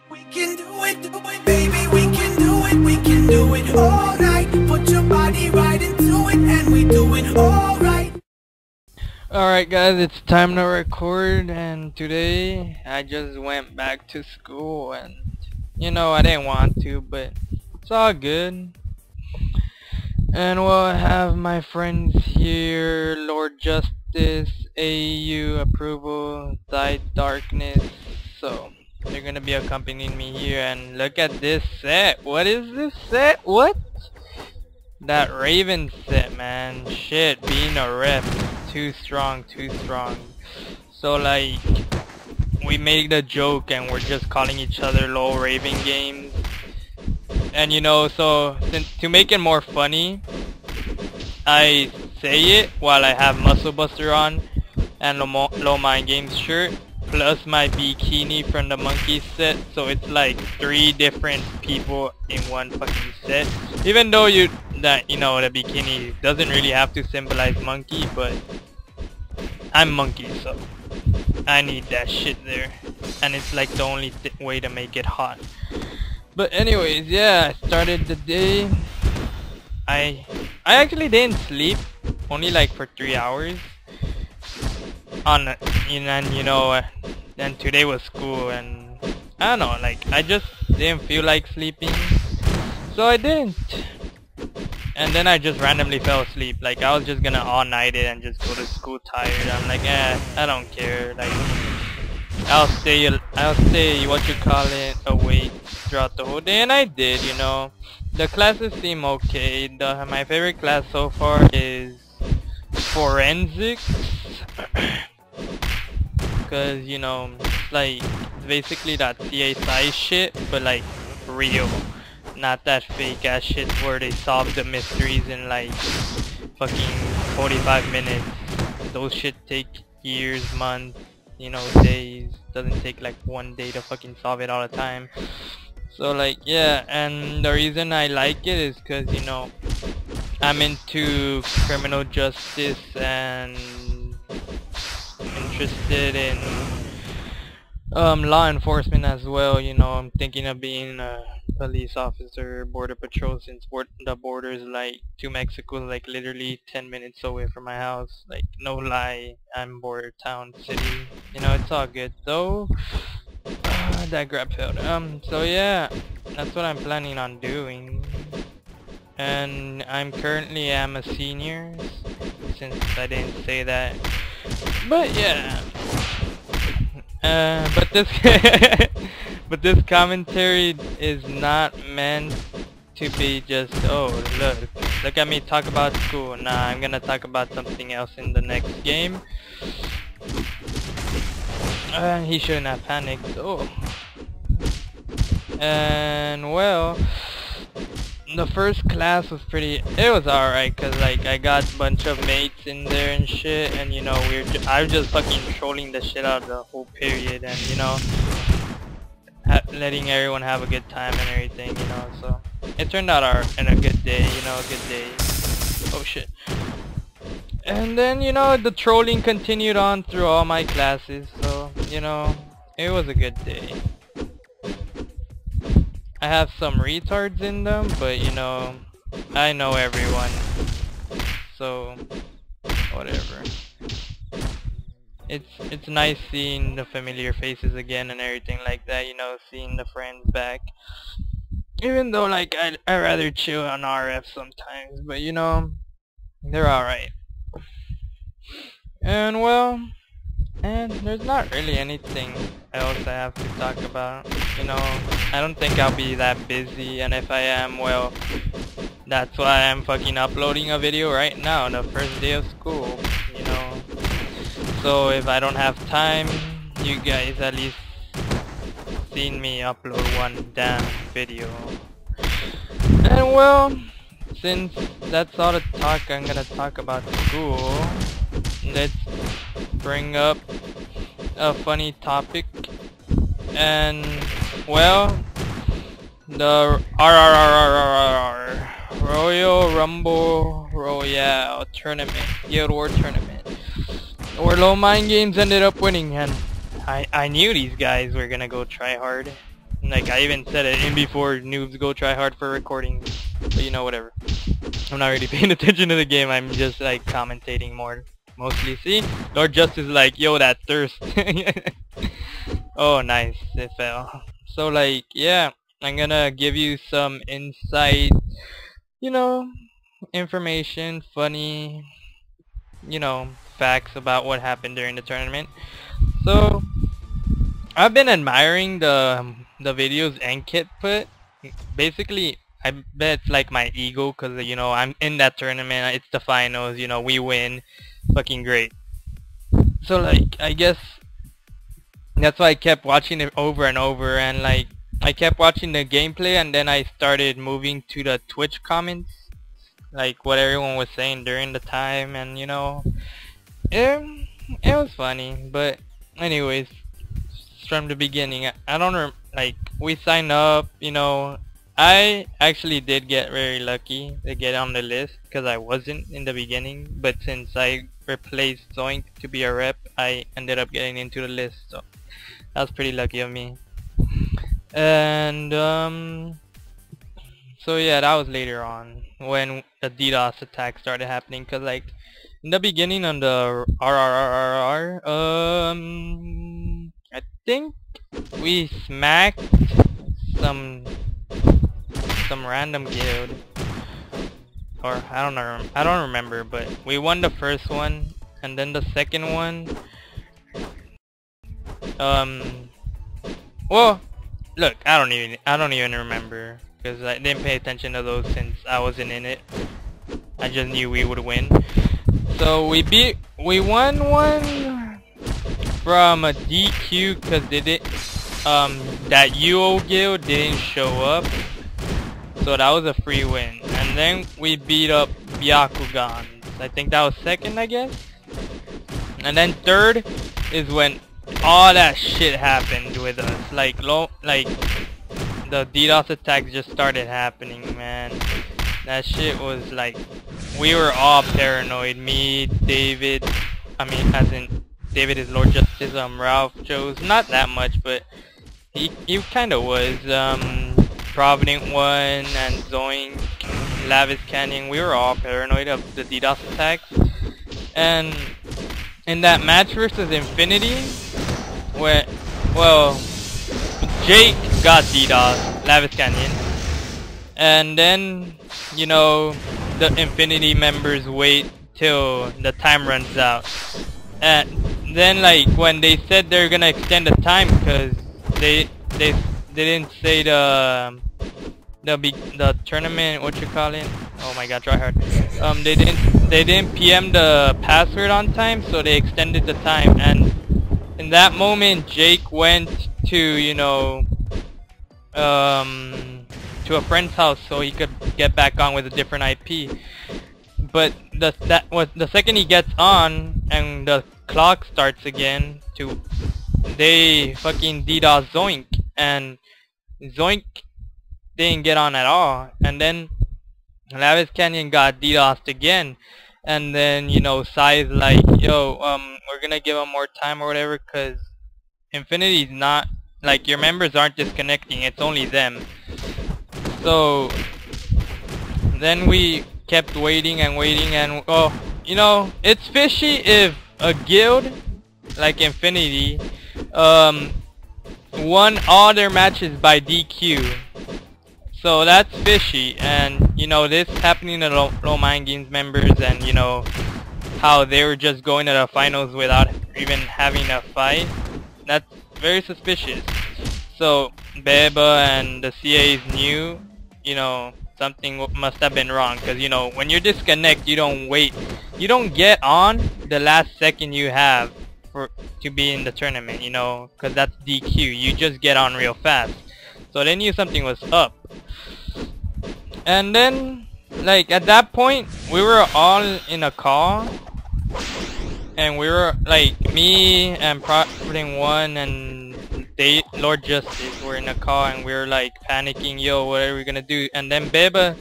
We can do it, baby, we can do it all right. Put your body right into it, and we do it all right. Alright guys, it's time to record, and today I just went back to school, and you know, I didn't want to, but it's all good. And we'll have my friends here, LordJustice, Aeiu, Approval, Darkness, so they're gonna be accompanying me here. And look at this set. What is this set? What? That Raven set, man. Shit, being a rep. Too strong. So like, we made a joke and we're just calling each other low Raven games. And you know, so to make it more funny, I say it while I have Muscle Buster on and low mind games shirt plus my bikini from the monkey set, so it's like 3 different people in one fucking set. Even though you know the bikini doesn't really have to symbolize monkey, but I'm monkey, so I need that shit there, and it's like the only way to make it hot. But anyways, yeah, I started the day. I actually didn't sleep, only like for 3 hours. And today was school, and I don't know, like I just didn't feel like sleeping, so I didn't. And then I just randomly fell asleep. Like I was just gonna all-night it and just go to school tired. I'm like, I don't care. Like I'll stay what you call it, awake throughout the whole day, and I did. You know, the classes seem okay. My favorite class so far is forensics, because you know, like basically that CSI shit, but like real. Not that fake ass shit where they solve the mysteries in like fucking 45 minutes. Those shit take years, months, you know, days. Doesn't take like 1 day to fucking solve it all the time. So like, yeah, and the reason I like it is cause, you know, I'm into criminal justice and interested in law enforcement as well. You know, I'm thinking of being a police officer, border patrol, since the border is like to Mexico, like literally 10 minutes away from my house. Like no lie, I'm border town city. You know, it's all good though. That grab failed. So yeah, that's what I'm planning on doing. And I'm currently a senior, since I didn't say that. But yeah. But this commentary is not meant to be just, oh look at me talk about school. Nah, I'm gonna talk about something else in the next game. He shouldn't have panicked. Oh. And well, the first class was it was alright, cause like I got a bunch of mates in there and shit, and you know, I was just fucking trolling the shit out of the whole period, and you know, letting everyone have a good time and everything, you know. So it turned out in a good day, you know, a good day. Oh shit. And then, you know, the trolling continued on through all my classes, so you know, it was a good day. I have some retards in them, but you know, I know everyone, so whatever. It's nice seeing the familiar faces again and everything like that, you know, seeing the friends back. Even though like I rather chill on RF sometimes, but you know, they're alright. And well, and there's not really anything else I have to talk about. You know, I don't think I'll be that busy, and if I am, well, that's why I'm fucking uploading a video right now, the first day of school, you know. So if I don't have time, you guys at least seen me upload one damn video. And well, since that's all the talk I'm gonna talk about school, let's bring up a funny topic. And well, the Royal Rumble Royale tournament, Guild War tournament, where low mind games ended up winning, and I knew these guys were gonna go try hard. Like, I even said it in before noobs go try hard for recording. But you know, whatever. I'm not really paying attention to the game. I'm just like commentating more. Mostly. See? LordJustice is like, yo, that thirst. Oh, nice. It fell. So like, yeah. I'm gonna give you some insight. You know, information, funny, you know, facts about what happened during the tournament. So I've been admiring the videos Nkit put. Basically, I bet it's like my ego, cause you know I'm in that tournament. It's the finals. You know, we win. Fucking great. So like, I guess that's why I kept watching it over and over, and like I kept watching the gameplay, and then I started moving to the Twitch comments, like what everyone was saying during the time, and you know, it was funny. But anyways, from the beginning, I don't like, we signed up, you know. I actually did get very lucky to get on the list because I wasn't in the beginning, but since I replaced Zoink to be a rep, I ended up getting into the list, so that was pretty lucky of me. And so yeah, that was later on when the DDoS attack started happening, cause like in the beginning on the RRRRR, I think we smacked some random guild, or I don't remember, but we won the first one, and then the second one, well, look, I don't even remember, because I didn't pay attention to those since I wasn't in it. I just knew we would win. So we won one from a DQ because that UO guild didn't show up, so that was a free win. And then we beat up Byakugans. I think that was second, I guess. And then third is when all that shit happened with us. Like the DDoS attacks just started happening, man. That shit was like, we were all paranoid. Me, David, I mean, as in David is LordJustice, Ralph chose not that much, but he kind of was. Provident One and Zoink, Lavis Canyon, we were all paranoid of the DDoS attacks. And in that match versus Infinity, where, well, Jake got DDoS, Lavis Canyon, and then, you know, the Infinity members wait till the time runs out. And then, like, when they said they're gonna extend the time, because they didn't say the tournament, what you call it? Oh my god, try hard. They didn't PM the password on time, so they extended the time. And in that moment, Jake went to, you know, to a friend's house so he could get back on with a different IP. But the second he gets on and the clock starts again, they fucking DDoS Zoink, and Zoink didn't get on at all. And then Lavis Canyon got DDoSed again, and then, you know, Sai's like, yo, we're gonna give him more time or whatever, cause Infinity's not, like, your members aren't disconnecting, it's only them. So then we kept waiting and waiting, and oh, you know, it's fishy if a guild like Infinity won all their matches by DQ. So that's fishy. And you know, this happening to Low Mind Games members, and you know how they were just going to the finals without even having a fight, that's very suspicious. So Beba and the CAs knew, you know, something must have been wrong, because you know, when you're disconnect, you don't wait, you don't get on the last second you have to be in the tournament, you know, because that's DQ. You just get on real fast. So they knew something was up. And then, like, at that point, we were all in a call, and we were like, me and Profiting One and LordJustice were in a call, and we were like panicking, yo, what are we gonna do? And then Beba,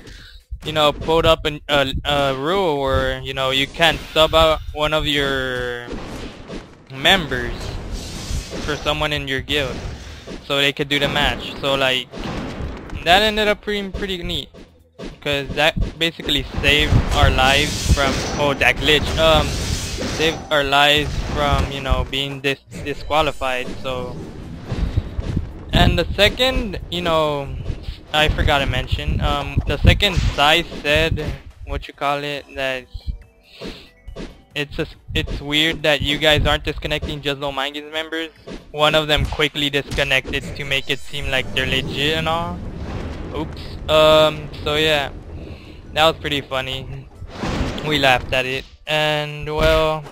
you know, pulled up a rule where, you know, you can't sub out one of your members for someone in your guild. so they could do the match. So like that ended up pretty neat, because that basically saved our lives from that glitch. Saved our lives from, you know, being disqualified. So, and the second, you know, I forgot to mention, the second Sai said, what you call it, that it's weird that you guys aren't disconnecting just LordJustice members. One of them quickly disconnected to make it seem like they're legit and all. Oops. So yeah, that was pretty funny. We laughed at it, and well,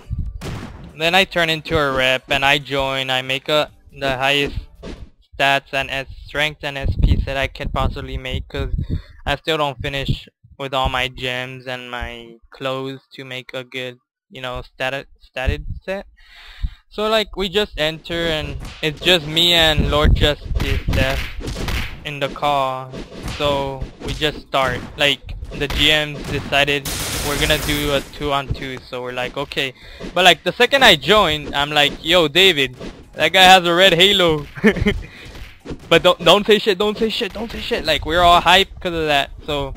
then I turn into a rep and I join. I make the highest stats and strength and SP that I can possibly make, because I still don't finish with all my gems and my clothes to make a good, you know, stated set. So like we just enter and it's just me and LordJustice left in the call. So we just start. Like the GMs decided we're gonna do a 2-on-2, so we're like, okay. But like the second I joined, I'm like, yo David, that guy has a red halo. But don't say shit, don't say shit, don't say shit. Like we're all hyped because of that. So,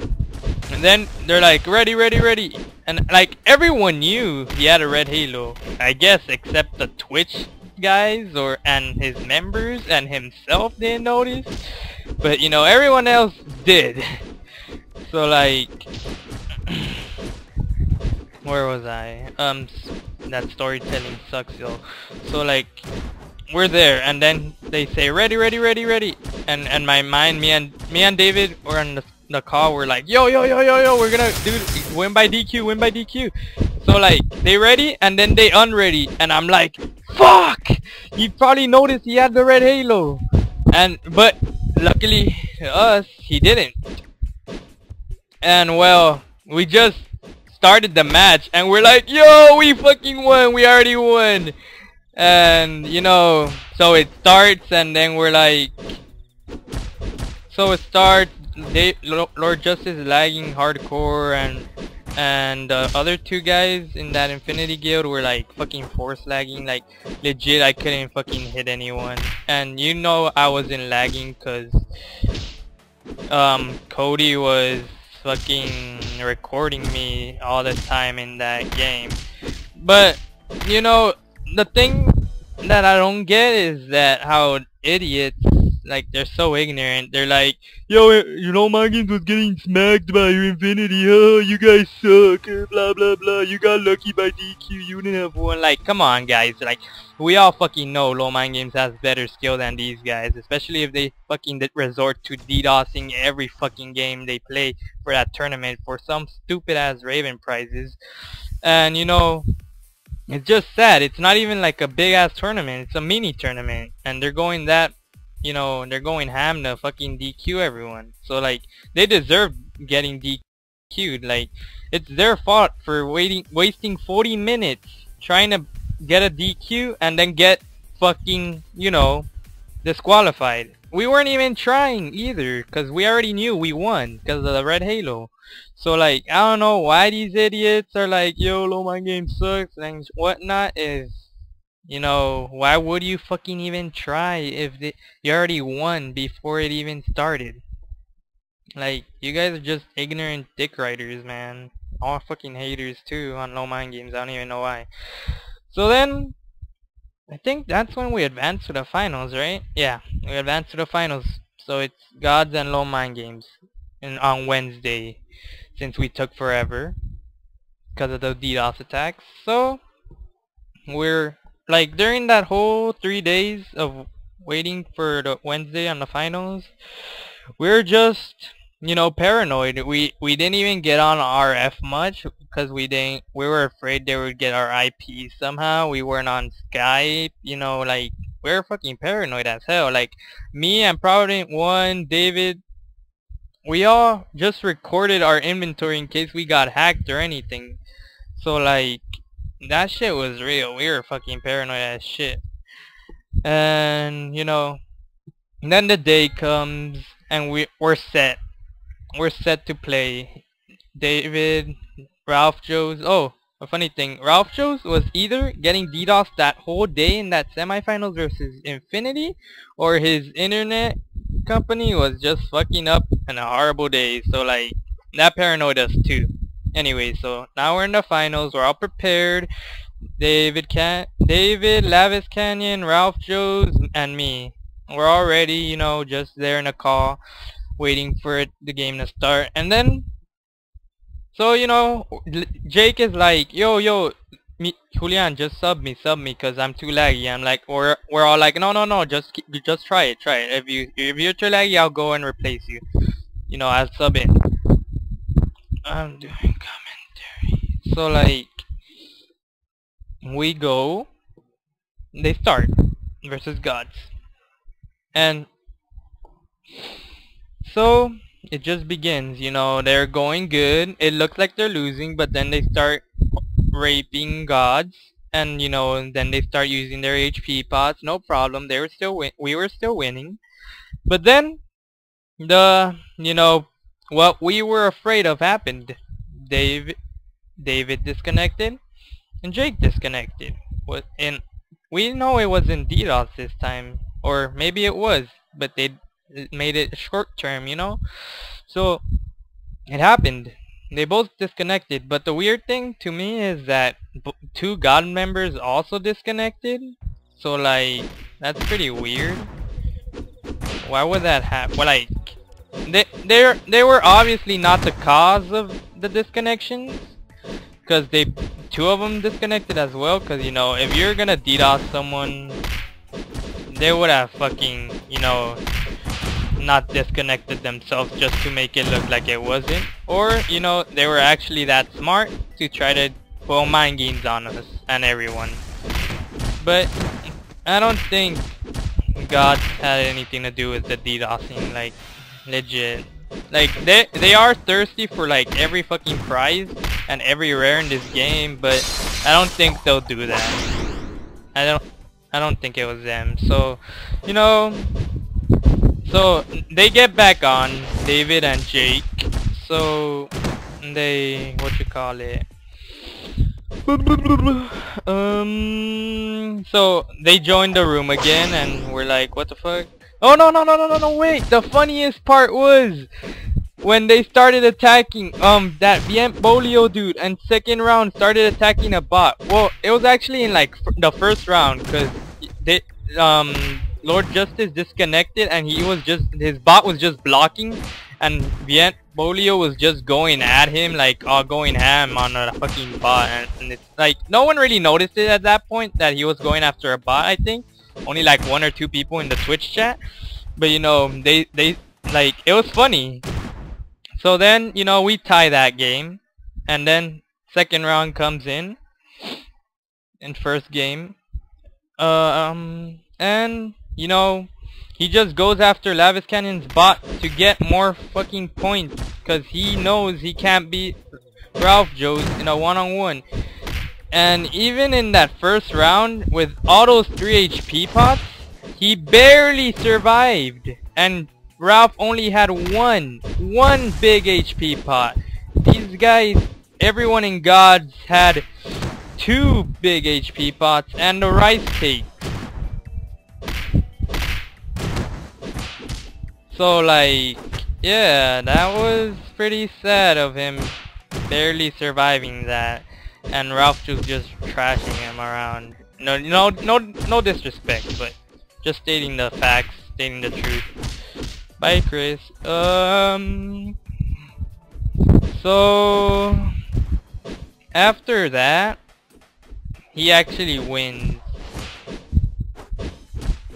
and then they're like, ready, ready, ready. And like everyone knew he had a red halo, I guess, except the Twitch guys and his members, and himself didn't notice. But you know, everyone else did. So like, where was I? That storytelling sucks, yo. So like, we're there, and then they say ready, ready, ready, ready, and my mind, me and David were on the call. We're like, yo, we're gonna do win by DQ. So like, they ready, and then they unready, and I'm like, fuck! You probably noticed he had the red halo, but luckily to us, he didn't. And well, we just started the match, and we're like, yo, we fucking won, we already won. And you know, so it starts, and then we're like, so it starts, LordJustice is lagging hardcore, and the other two guys in that Infinity Guild were like fucking force lagging, like legit I couldn't fucking hit anyone. And you know I wasn't lagging cause Cody was fucking recording me all the time in that game. But you know, the thing that I don't get is that how idiots, like, they're so ignorant. They're like, yo, you know, LordJustice was getting smacked by your Infinity, oh, you guys suck, blah blah blah, you got lucky by DQ, you didn't have one. Like, come on guys, like, we all fucking know LordJustice has better skill than these guys, especially if they fucking resort to DDoSing every fucking game they play for that tournament for some stupid ass Raven prizes. And you know, it's just sad. It's not even like a big ass tournament. It's a mini tournament, and they're going that, you know, they're going ham to fucking DQ everyone. So like, they deserve getting DQ'd. Like, it's their fault for wasting 40 minutes trying to get a DQ and then get fucking, you know, disqualified. We weren't even trying either, because we already knew we won because of the red halo. So like, I don't know why these idiots are like, yo, LordJustice sucks and whatnot. Is, you know, why would you fucking even try if you already won before it even started? Like, you guys are just ignorant dick riders, man. All fucking haters too on LordJustice. I don't even know why. So then, I think that's when we advanced to the finals, right? Yeah, we advanced to the finals. So it's Gods and LordJustice on Wednesday, since we took forever because of the DDoS attacks. So we're like, during that whole 3 days of waiting for the Wednesday on the finals, we're just, you know, paranoid. We didn't even get on RF much because we were afraid they would get our IP somehow. We weren't on Skype, you know, like, we're fucking paranoid as hell. Like, me and Provident 1, David, we all just recorded our inventory in case we got hacked or anything. So like, that shit was real. We were fucking paranoid as shit. And you know, then the day comes and we're set. We're set to play. David, Ralph, Joe's. Oh, a funny thing. RalphJustice was either getting DDoS that whole day in that semifinals versus Infinity, or his internet company was just fucking up in a horrible day. So like, that paranoid us too. Anyway, so now we're in the finals. We're all prepared. David, Lavis Canyon, RalphJustice, and me. We're all ready, you know, just there in a call, waiting for the game to start. And then, so you know, Jake is like, yo, Julian, just sub me, cause I'm too laggy. I'm like, we're all like, no, just try it. If you're too laggy, I'll go and replace you. You know, I'll sub in. I'm doing commentary. So like, we go. They start versus gods, and so it just begins. You know, they're going good. It looks like they're losing, but then they start raping gods, and you know, then they start using their HP pots. No problem. They were still we were still winning, but then you know, what we were afraid of happened. David disconnected, and Jake disconnected. And we know it wasn't DDoS this time, or maybe it was, but they made it short term, you know. So it happened. They both disconnected, but the weird thing to me is that two god members also disconnected. So like, that's pretty weird. Why would that happen? Well, like, they were obviously not the cause of the disconnections, because two of them disconnected as well. Because you know, if you're gonna DDoS someone, they would have fucking, you know, not disconnected themselves just to make it look like it wasn't. Or you know, they were actually that smart to try to pull mind games on us and everyone. But I don't think God had anything to do with the DDoSing. Like, legit. Like, they are thirsty for like every fucking prize and every rare in this game, but I don't think they'll do that. I don't think it was them. So, you know, so they get back on, David and Jake. So they, what you call it? So they joined the room again, and we're like, what the fuck? Oh no, wait, the funniest part was when they started attacking that Bolio dude, and second round started attacking a bot. Well, it was actually in like the first round, cuz they LordJustice disconnected, and his bot was just blocking, and Bolio was just going at him, like going ham on a fucking bot, and it's like no one really noticed it at that point that he was going after a bot. I think only like 1 or 2 people in the Twitch chat, but you know, they like, it was funny. So then, you know, we tie that game, and then second round comes in first game, and you know, he just goes after Lavis Canyon's bot to get more fucking points, because he knows he can't beat RalphJustice in a one-on-one. And even in that first round, with all those 3 HP pots, he barely survived. And Ralph only had one big HP pot. These guys, everyone in Gods had 2 big HP pots and the rice cake. So like, yeah, that was pretty sad of him barely surviving that, and Ralph just trashing him around. No disrespect, but just stating the facts, stating the truth. Bye, Chris. So after that, he actually wins.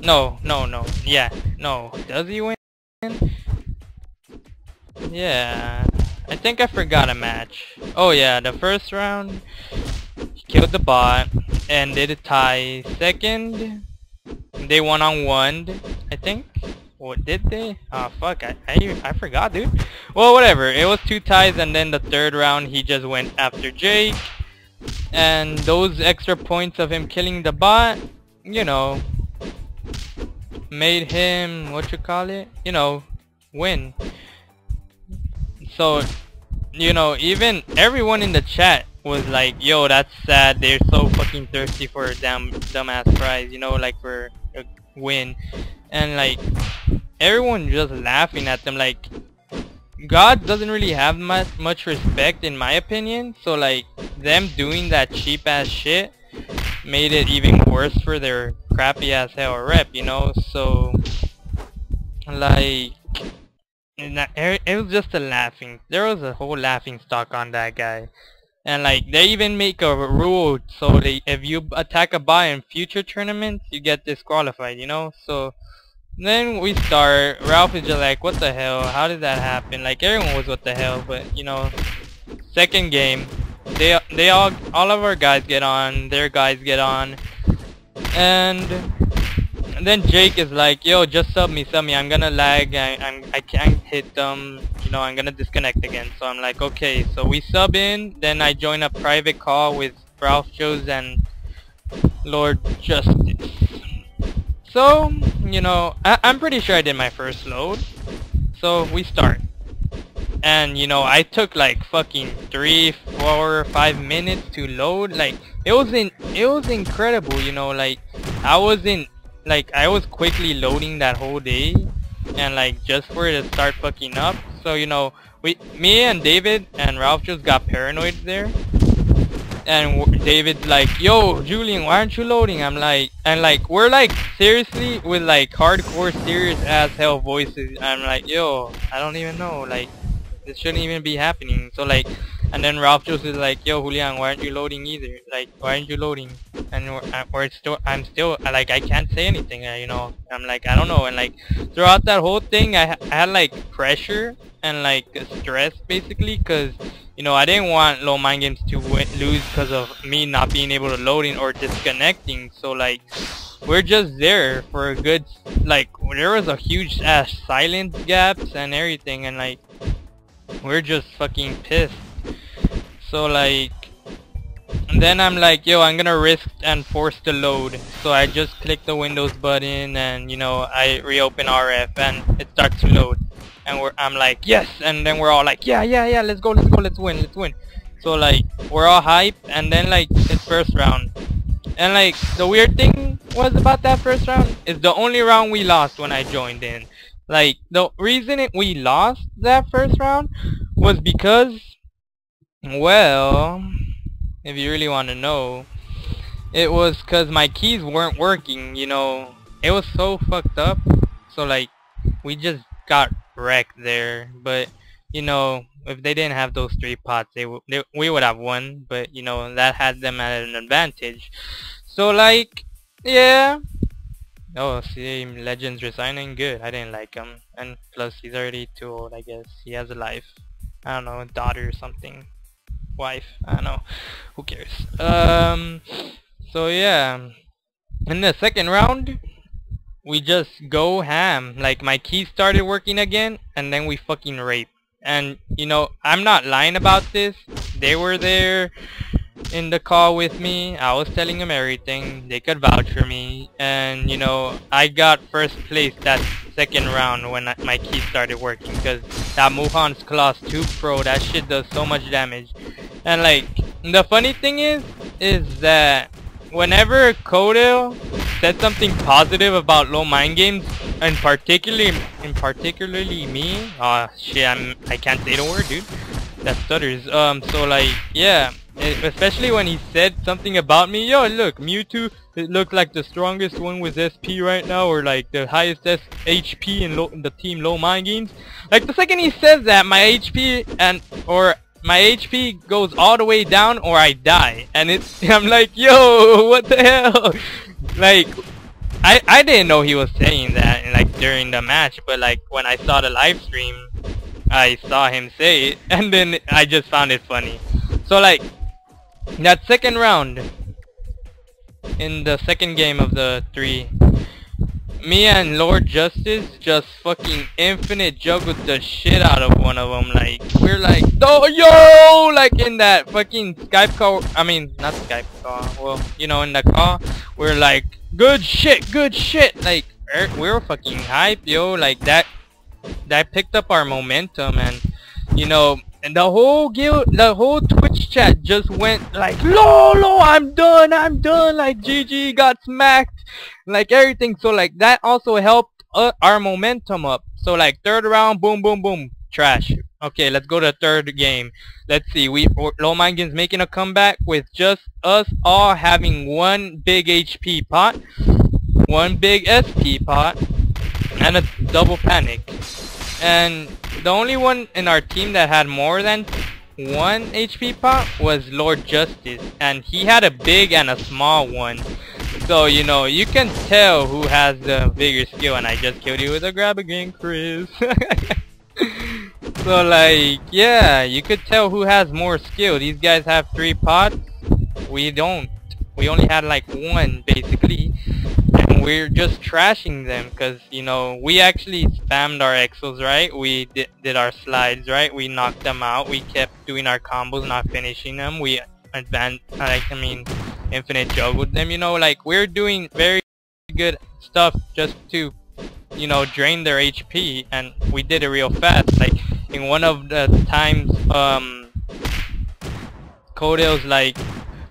No. Yeah, no. Does he win? Yeah, I think I forgot a match. Oh yeah, the first round, he killed the bot and did a tie. Second, they one-on-one, I think. What did they? Oh fuck, I forgot, dude. Well, whatever. It was 2 ties, and then the third round he just went after Jake. And those extra points of him killing the bot, you know, made him, what you call it? You know, win. So, you know, even everyone in the chat was like, yo, that's sad, they're so fucking thirsty for a dumbass prize, you know, like for a win. And like everyone just laughing at them. Like God doesn't really have much respect in my opinion, so like them doing that cheap ass shit made it even worse for their crappy ass hell rep, you know. So like it was just a laughing, there was a whole laughing stock on that guy. And like they even make a rule so if you attack a bot in future tournaments you get disqualified, you know. So then we start, Ralph is just like, what the hell, how did that happen? Like everyone was what the hell, but you know, second game, they all of our guys get on, their guys get on, and then Jake is like, yo, just sub me, I'm gonna lag, I can't hit them, you know, I'm gonna disconnect again. So I'm like, okay, so we sub in, then I join a private call with LordJustice and LordJustice. So, you know, I'm pretty sure I did my first load. So we start. And, you know, I took like fucking 3, 4, 5 minutes to load. Like, it was incredible, you know, like, I was quickly loading that whole day. And like, just for it to start fucking up. So, you know, me and David and Ralph just got paranoid there. And David's like, yo, Julian, why aren't you loading? I'm like, and like, we're like, seriously, with like hardcore serious as hell voices. I'm like, yo, I don't even know, like, this shouldn't even be happening. So like, and then Ralph just is like, yo, Julian, why aren't you loading either? Like, why aren't you loading? And I'm still, like, I can't say anything, you know. I'm like, I don't know. And like, throughout that whole thing, I had like pressure and like stress basically, cause you know, I didn't want low mind games to lose because of me not being able to load in or disconnecting. So like, we're just there for a good, like, there was a huge ass silence gaps and everything, and like, we're just fucking pissed. So like, and then I'm like, yo, I'm gonna risk and force the load. So I just click the Windows button and, you know, I reopen RF and it starts to load. And I'm like, yes, and then we're all like, yeah, let's go, let's win. So like, we're all hype, and then like, it's first round. And like, the weird thing was about that first round is the only round we lost when I joined in. Like, the reason we lost that first round was because, well, if you really want to know, it was because my keys weren't working, you know. It was so fucked up. So like, we just got wrecked there. But you know, if they didn't have those 3 pots, we would have won. But you know, that had them at an advantage. So like, yeah. Oh, see, Legends resigning, good. I didn't like him, and plus he's already too old. I guess he has a life. I don't know, a daughter or something, wife. I don't know. Who cares? So yeah, in the second round, we just go ham. Like, my keys started working again, and then we fucking rape. And you know, I'm not lying about this. They were there in the call with me. I was telling them everything. They could vouch for me. And you know, I got first place that second round when my keys started working, because that Muhan's Claws 2 Pro, that shit does so much damage. And like, the funny thing is that whenever Kodil said something positive about low mind games, and particularly me, shit, I can't say the word, dude. That stutters. So like, yeah, especially when he said something about me. Yo, look, Mewtwo, it looked like the strongest one with SP right now, or like the highest HP in the team low mind games. Like, the second he says that, my HP my HP goes all the way down, or I die. And I'm like, yo, what the hell? Like, I didn't know he was saying that, like, during the match, but like, when I saw the live stream, I saw him say it, and then I just found it funny. So like, that second round, in the second game of the 3, me and LordJustice just fucking infinite juggled the shit out of one of them. Like, we're like, oh, yo, like in that fucking Skype call, I mean, not Skype call, well, you know, in the call, we're like, good shit, like, we were fucking hype, yo. Like, that picked up our momentum. And you know, and the whole guild, the whole Twitch chat just went like, "Lolo, I'm done, like GG got smacked," like everything. So like that also helped our momentum up. So like third round, boom, boom, boom, trash. Okay, let's go to the third game. Let's see, Low Mind Games making a comeback with just us all having one big HP pot, one big SP pot, and a double panic. And the only one in our team that had more than one HP pot was LordJustice, and he had a big and a small one. So you know, you can tell who has the bigger skill. And I just killed you with a grab again, Chris. So like, yeah, you could tell who has more skill. These guys have 3 pots, we don't. We only had like 1 basically, and we're just trashing them because, you know, we actually spammed our exos, right? We did our slides, right? We knocked them out. We kept doing our combos, not finishing them. We advanced, infinite juggled them, you know, like we're doing very good stuff just to, you know, drain their HP, and we did it real fast. Like in one of the times, Kodale's like,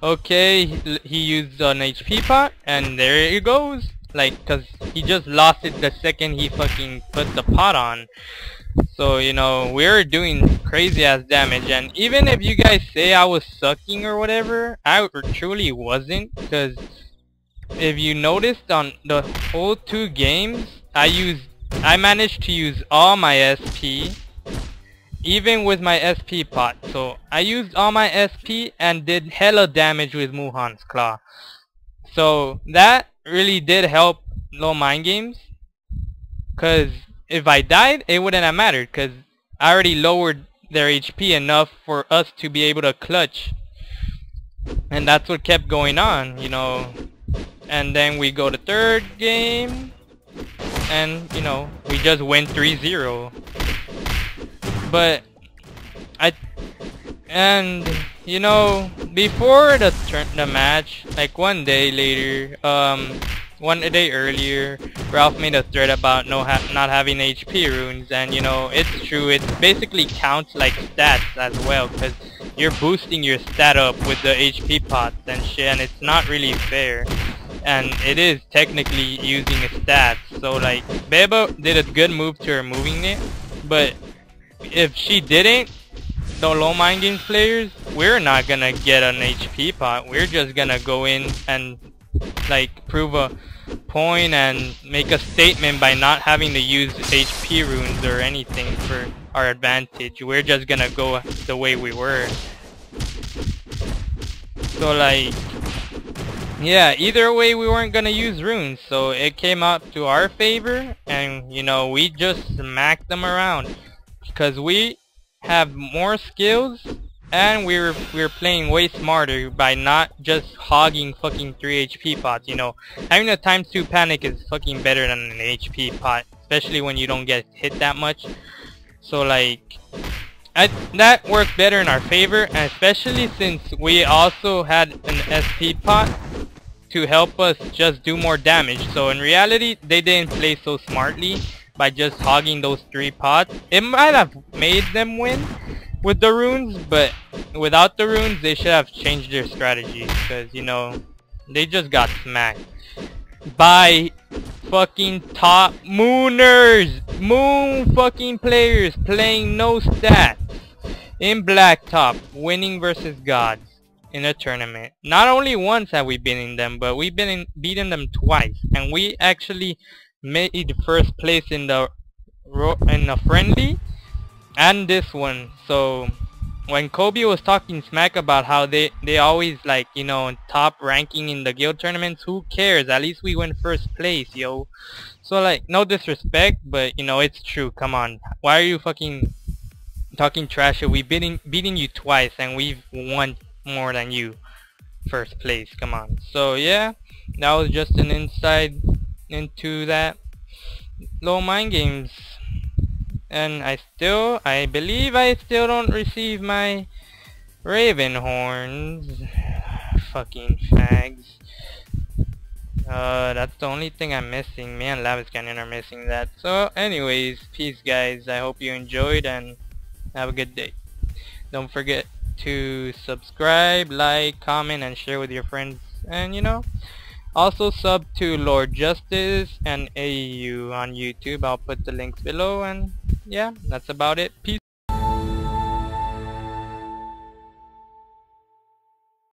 okay, he used an HP pot, and there it goes. Like, cause he just lost it the second he fucking put the pot on. So, you know, we're doing crazy ass damage. And even if you guys say I was sucking or whatever, I truly wasn't. Cause if you noticed on the whole 2 games, I managed to use all my SP, even with my SP pot. So I used all my SP and did hella damage with Muhan's Claw. So that really did help Low Mind Games, cause if I died, it wouldn't have mattered, cause I already lowered their HP enough for us to be able to clutch. And that's what kept going on, you know. And then we go to third game, and you know, we just win 3-0. But you know, before the match, like one day later, one day earlier, Ralph made a thread about not having HP runes, and you know, it's true. It basically counts like stats as well, because you're boosting your stat up with the HP pots and shit, and it's not really fair. And it is technically using a stat. So like, Beba did a good move to removing it, but if she didn't, the Low Mind Games players, we're not gonna get an HP pot. We're just gonna go in and like prove a point and make a statement by not having to use HP runes or anything for our advantage. We're just gonna go the way we were. So like, yeah, either way we weren't gonna use runes, so it came out to our favor, and you know, we just smacked them around because we have more skills, and we're playing way smarter by not just hogging fucking 3 HP pots. You know, having a ×2 panic is fucking better than an HP pot, especially when you don't get hit that much. So like, that worked better in our favor, and especially since we also had an SP pot to help us just do more damage. So in reality, they didn't play so smartly by just hogging those 3 pots. It might have made them win with the runes, but without the runes, they should have changed their strategy, because you know, they just got smacked by fucking top mooners, moon fucking players playing no stats in blacktop, winning versus gods in a tournament. Not only once have we beaten them, but we've beaten them twice, and we actually made first place in the friendly and this one. So when Kobe was talking smack about how they always, like, you know, top ranking in the guild tournaments, who cares? At least we went first place, yo. So like, no disrespect, but you know, it's true. Come on, why are you fucking talking trash? We've beating you twice, and we've won more than you first place. Come on. So yeah, that was just an insight into that Low Mind Games. And I believe I still don't receive my Raven horns. Fucking fags. That's the only thing I'm missing. Me and Lavis Canyon are missing that. So anyways, peace guys. I hope you enjoyed, and have a good day. Don't forget to subscribe, like, comment, and share with your friends. And also sub to LordJustice and Aeiu on YouTube. I'll put the links below, and yeah, that's about it. Peace.